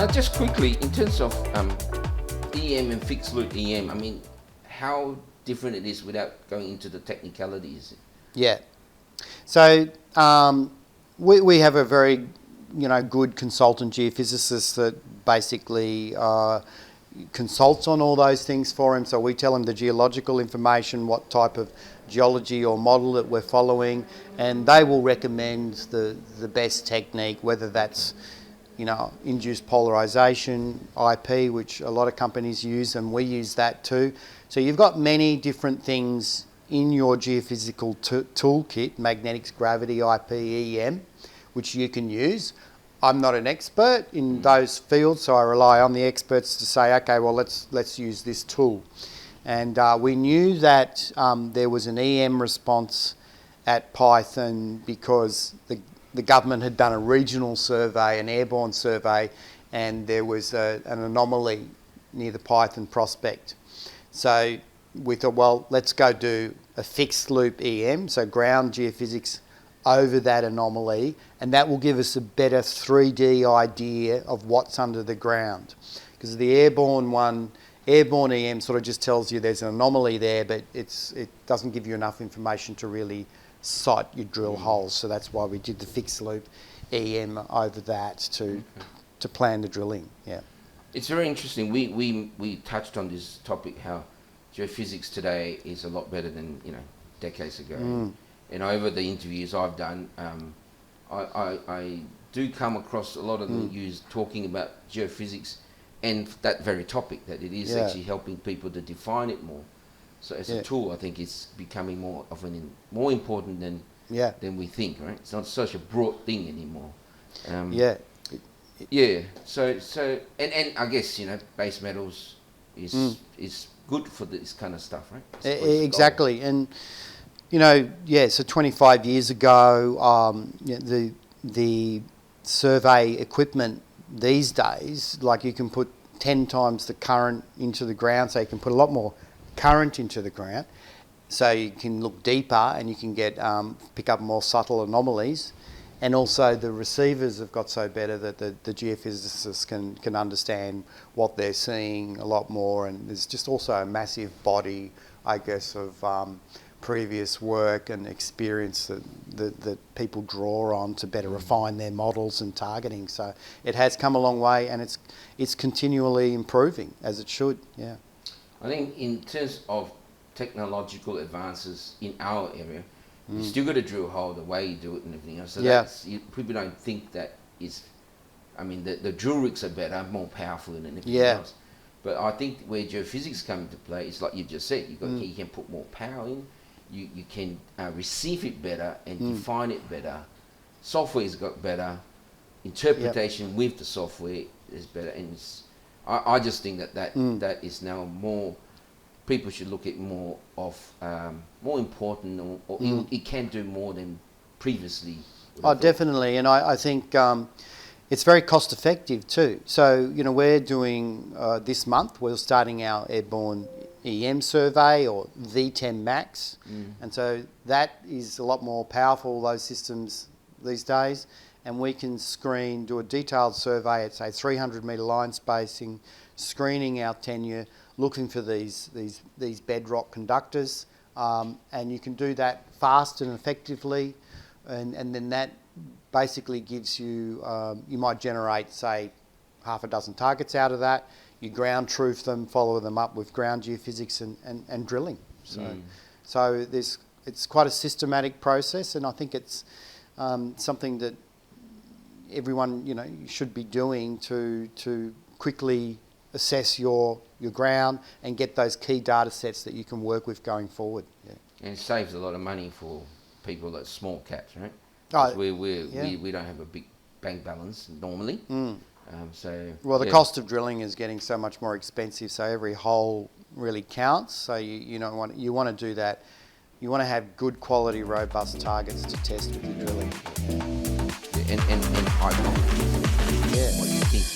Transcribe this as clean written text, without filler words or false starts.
Just quickly, in terms of EM and fixed loop EM, I mean, how different it is without going into the technicalities? Yeah. So we have a very, good consultant geophysicist that basically consults on all those things for him. So we tell him the geological information, what type of geology or model that we're following, and they will recommend the best technique, whether that's induced polarization, IP, which a lot of companies use, and we use that too. So you've got many different things in your geophysical toolkit, magnetics, gravity, IP, EM, which you can use. I'm not an expert in those fields, so I rely on the experts to say, okay, well, let's use this tool. And we knew that there was an EM response at Python because the government had done a regional survey, an airborne survey, and there was an anomaly near the Python prospect. So we thought, well, let's go do a fixed loop EM, so ground geophysics over that anomaly, and that will give us a better 3D idea of what's under the ground. Because the airborne EM sort of just tells you there's an anomaly there, but it doesn't give you enough information to really site your drill holes. So that's why we did the fixed loop EM over that to plan the drilling. Yeah, it's very interesting. We touched on this topic, how geophysics today is a lot better than decades ago. And over the interviews I've done, I do come across a lot of the news talking about geophysics and that very topic, that it is actually helping people to define it more. So as a tool, I think it's becoming more important than we think, right? It's not such a broad thing anymore. So I guess base metals is good for this kind of stuff, right? Exactly. And so 25 years ago, the survey equipment these days, like you can put 10 times the current into the ground, so you can put a lot more current into the ground, so you can look deeper and you can get pick up more subtle anomalies. And also the receivers have got so better that the geophysicists can understand what they're seeing a lot more, and there's just also a massive body, I guess, of previous work and experience that people draw on to better refine their models and targeting. So it has come a long way, and it's continually improving, as it should. Yeah. I think in terms of technological advances in our area, you still got to drill a hole the way you do it and everything else. So people don't think that is. I mean, the drill rigs are better, more powerful than anything else. But I think where geophysics come into play is like you just said. You can put more power in. You can receive it better and define it better. Software's got better. Interpretation with the software is better, and I just think that is now more. People should look at more important, or it can do more than previously. Oh, definitely, and I think it's very cost effective too. So we're doing this month. We're starting our airborne EM survey, or V10 Max, and so that is a lot more powerful, those systems these days, and we can do a detailed survey at say 300 metre line spacing, screening our tenure, looking for these bedrock conductors, and you can do that fast and effectively, and then that basically gives you, you might generate say half a dozen targets out of that. You ground truth them, follow them up with ground geophysics and drilling. So it's quite a systematic process, and I think it's something that everyone should be doing to quickly assess your ground and get those key data sets that you can work with going forward. Yeah. And it saves a lot of money for people that's small caps, right? We don't have a big bank balance normally. The cost of drilling is getting so much more expensive, so every hole really counts. So you want to do that. You want to have good quality, robust targets to test with your drilling. And high confidence. Yeah. What you think